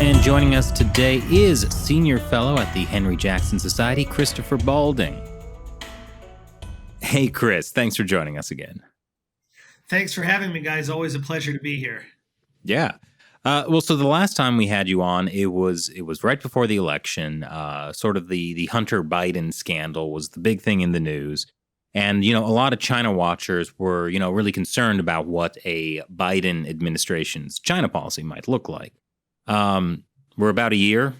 And joining us today is Senior Fellow at the Henry Jackson Society, Christopher Balding. Hey, Chris, thanks for joining us again. Thanks for having me, guys. Always a pleasure to be here. Yeah. So the last time we had you on, it was right before the election. Sort of the Hunter Biden scandal was the big thing in the news. And, a lot of China watchers were, really concerned about what a Biden administration's China policy might look like. We're about a year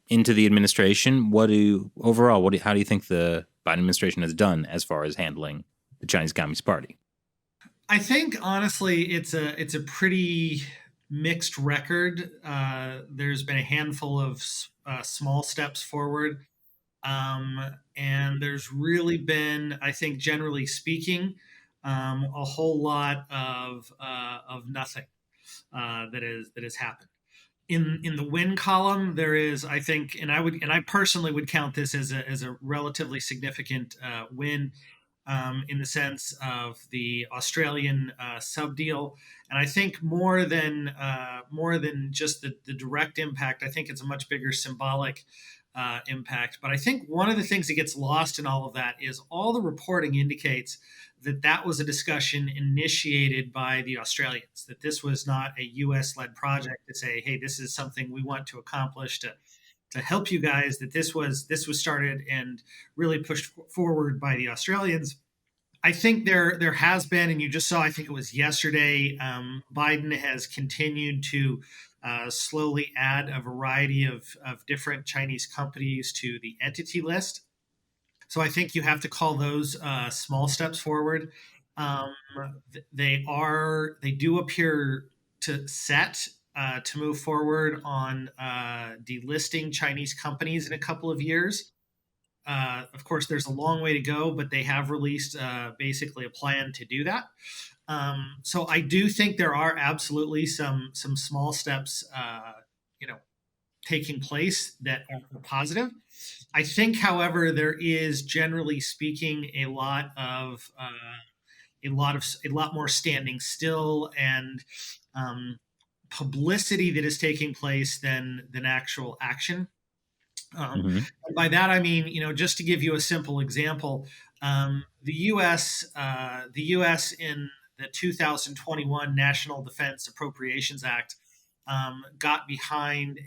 into the administration. How do you think the Biden administration has done as far as handling the Chinese Communist Party? I think honestly, it's a pretty mixed record. There's been a handful of small steps forward, and there's really been, I think, generally speaking, a whole lot of nothing that has happened. In the win column, there is, I think, and I personally would count this as a relatively significant win, in the sense of the Australian sub deal, and I think more than just the direct impact, I think it's a much bigger symbolic impact. But I think one of the things that gets lost in all of that is all the reporting indicates that was a discussion initiated by the Australians, that this was not a U.S.-led project to say, hey, this is something we want to accomplish to help you guys, that this was started and really pushed forward by the Australians. I think there has been, and you just saw, I think it was yesterday, Biden has continued to slowly add a variety of different Chinese companies to the entity list. So I think you have to call those small steps forward. They do appear to set to move forward on delisting Chinese companies in a couple of years. Of course, there's a long way to go, but they have released basically a plan to do that. So I do think there are absolutely some small steps, taking place that are positive. I think, however, there is, generally speaking, a lot more standing still and publicity that is taking place than actual action. And by that I mean, just to give you a simple example, the U.S. In the 2021 National Defense Appropriations Act got behind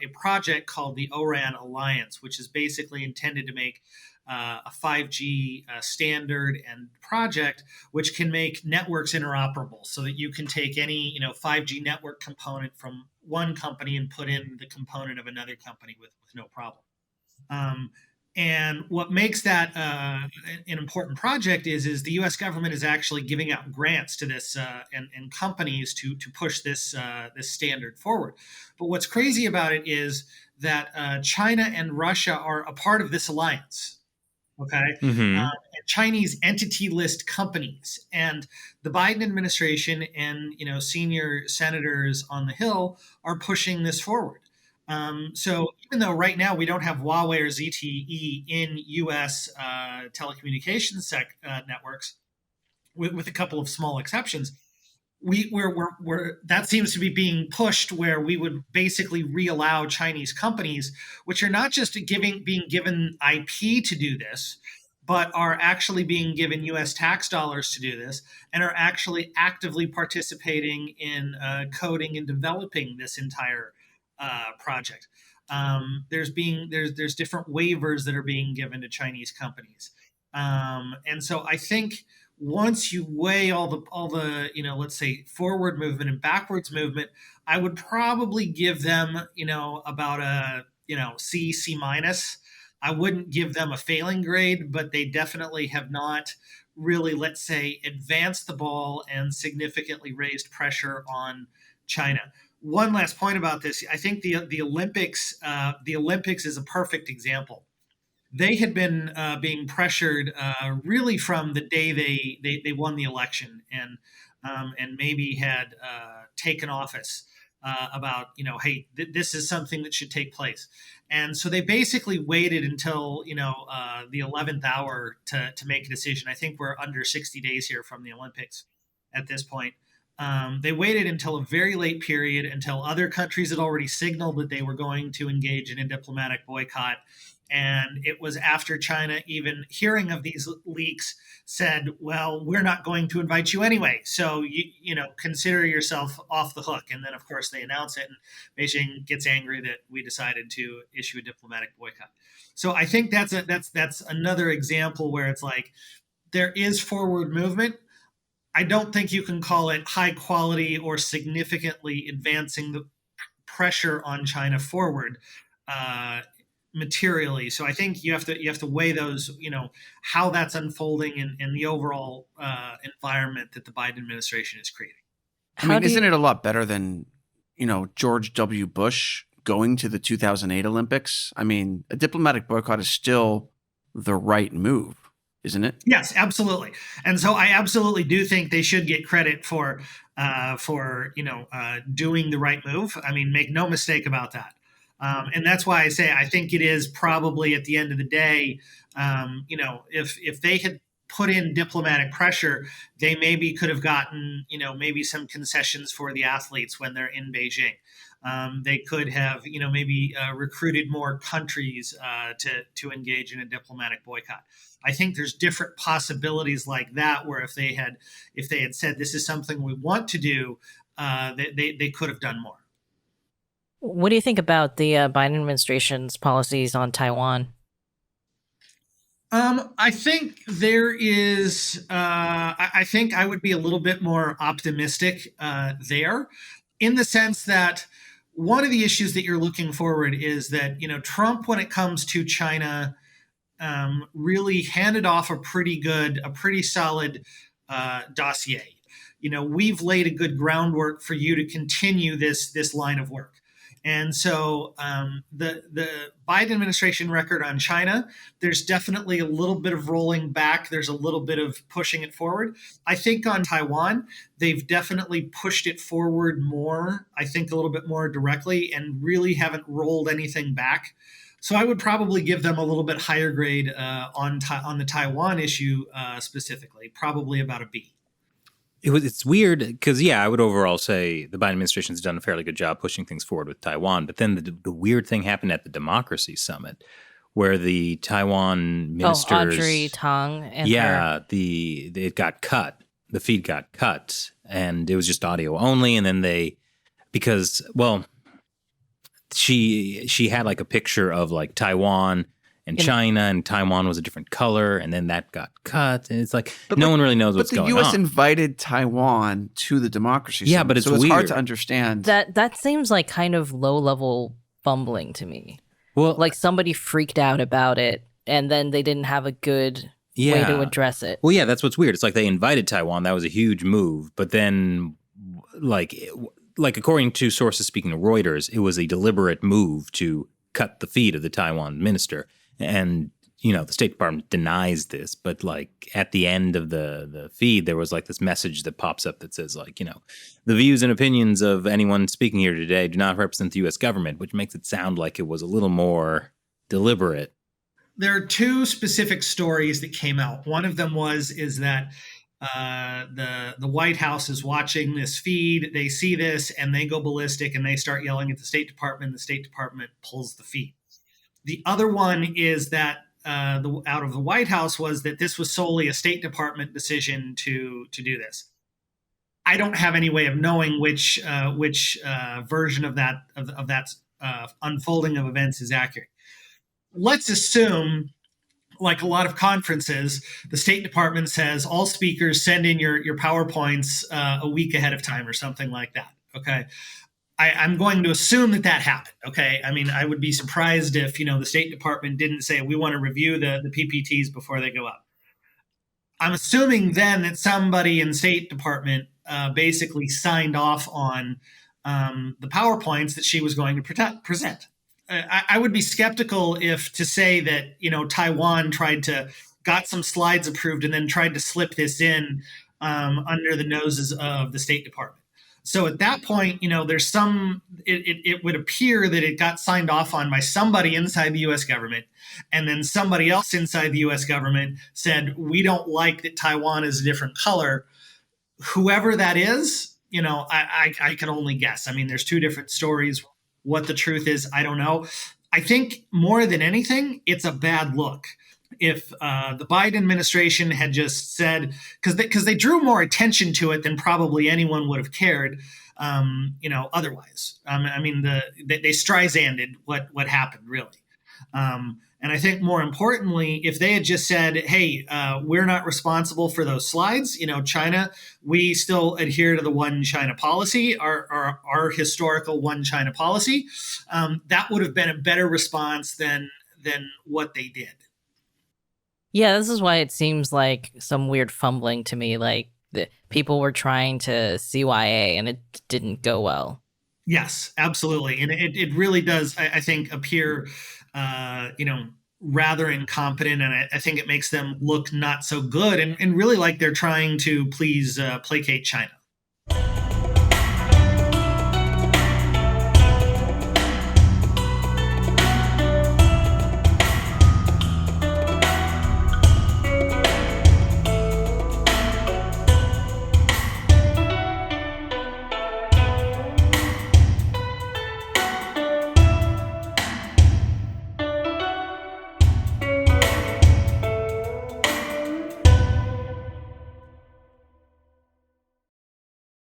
a project called the ORAN Alliance, which is basically intended to make a 5G standard and project, which can make networks interoperable, so that you can take any 5G network component from one company and put in the component of another company with no problem. And what makes that an important project is the U.S. government is actually giving out grants to this and companies to push this standard forward. But what's crazy about it is that China and Russia are a part of this alliance. Okay, and Chinese entity list companies, and the Biden administration and senior senators on the Hill are pushing this forward. So even though right now we don't have Huawei or ZTE in U.S. Telecommunications networks, with a couple of small exceptions, we're that seems to be being pushed, where we would basically reallow Chinese companies, which are not just being given IP to do this, but are actually being given U.S. tax dollars to do this, and are actually actively participating in coding and developing this entire project. There's different waivers that are being given to Chinese companies, and so I think once you weigh all the let's say forward movement and backwards movement, I would probably give them about a C minus. I wouldn't give them a failing grade, but they definitely have not really, let's say, advanced the ball and significantly raised pressure on China. One last point about this: I think the Olympics is a perfect example. They had been being pressured really from the day they won the election, and maybe had taken office, about hey, this is something that should take place. And so they basically waited until the 11th hour to make a decision. I think we're under 60 days here from the Olympics at this point. They waited until a very late period, until other countries had already signaled that they were going to engage in a diplomatic boycott. And it was after China, even hearing of these leaks, said, well, we're not going to invite you anyway. So, consider yourself off the hook. And then, of course, they announce it, and Beijing gets angry that we decided to issue a diplomatic boycott. So I think that's another example where it's like there is forward movement. I don't think you can call it high quality or significantly advancing the pressure on China forward materially. So I think you have to weigh those, how that's unfolding in the overall environment that the Biden administration is creating. I mean, isn't it a lot better than, George W. Bush going to the 2008 Olympics? I mean, a diplomatic boycott is still the right move, isn't it? Yes, absolutely. And so I absolutely do think they should get credit for doing the right move. I mean, make no mistake about that. And that's why I say I think it is probably at the end of the day, if they had put in diplomatic pressure, they maybe could have gotten, maybe some concessions for the athletes when they're in Beijing. They could have, maybe recruited more countries to engage in a diplomatic boycott. I think there's different possibilities like that, where if they had said this is something we want to do, they could have done more. What do you think about the Biden administration's policies on Taiwan? I think there is. I think I would be a little bit more optimistic there, in the sense that one of the issues that you're looking forward is that Trump, when it comes to China, really handed off a pretty solid dossier. We've laid a good groundwork for you to continue this line of work. And so the Biden administration record on China, there's definitely a little bit of rolling back. There's a little bit of pushing it forward. I think on Taiwan, they've definitely pushed it forward more, I think a little bit more directly, and really haven't rolled anything back. So I would probably give them a little bit higher grade on the Taiwan issue specifically, probably about a B. It's weird because, I would overall say the Biden administration's done a fairly good job pushing things forward with Taiwan. But then the weird thing happened at the Democracy Summit, where the Taiwan ministers, Audrey Tang, and it got cut. The feed got cut, and it was just audio only. And then she had like a picture of like Taiwan and China, and Taiwan was a different color, and then that got cut. And it's like no one really knows what's going on. But the U.S. invited Taiwan to the Democracy Summit. Yeah, but it's weird. Hard to understand. That seems like kind of low-level fumbling to me. Well, like somebody freaked out about it, and then they didn't have a good way to address it. Well, that's what's weird. It's like they invited Taiwan. That was a huge move. But then, like according to sources speaking to Reuters, it was a deliberate move to cut the feed of the Taiwan minister. And, the State Department denies this, but like at the end of the feed, there was like this message that pops up that says like, the views and opinions of anyone speaking here today do not represent the U.S. government, which makes it sound like it was a little more deliberate. There are two specific stories that came out. One of them is that the White House is watching this feed. They see this and they go ballistic and they start yelling at the State Department. The State Department pulls the feed. The other one is that out of the White House was that this was solely a State Department decision to do this. I don't have any way of knowing which version of that unfolding of events is accurate. Let's assume, like a lot of conferences, the State Department says all speakers send in your PowerPoints a week ahead of time or something like that. Okay. I'm going to assume that happened. Okay. I mean, I would be surprised if, the State Department didn't say we want to review the PPTs before they go up. I'm assuming then that somebody in the State Department basically signed off on the PowerPoints that she was going to present. I would be skeptical to say that, Taiwan got some slides approved and then tried to slip this in under the noses of the State Department. So at that point, there's it would appear that it got signed off on by somebody inside the U.S. government. And then somebody else inside the U.S. government said, we don't like that Taiwan is a different color. Whoever that is, I can only guess. I mean, there's two different stories. What the truth is, I don't know. I think more than anything, it's a bad look. If the Biden administration had just said, because they drew more attention to it than probably anyone would have cared, otherwise. I mean, they Streisanded what happened, really. And I think more importantly, if they had just said, hey, we're not responsible for those slides, China, we still adhere to the one China policy, our historical one China policy, that would have been a better response than what they did. Yeah, this is why it seems like some weird fumbling to me. Like the people were trying to CYA and it didn't go well. Yes, absolutely. And it really does, I think, appear, rather incompetent. And I think it makes them look not so good and really like they're trying to please placate China.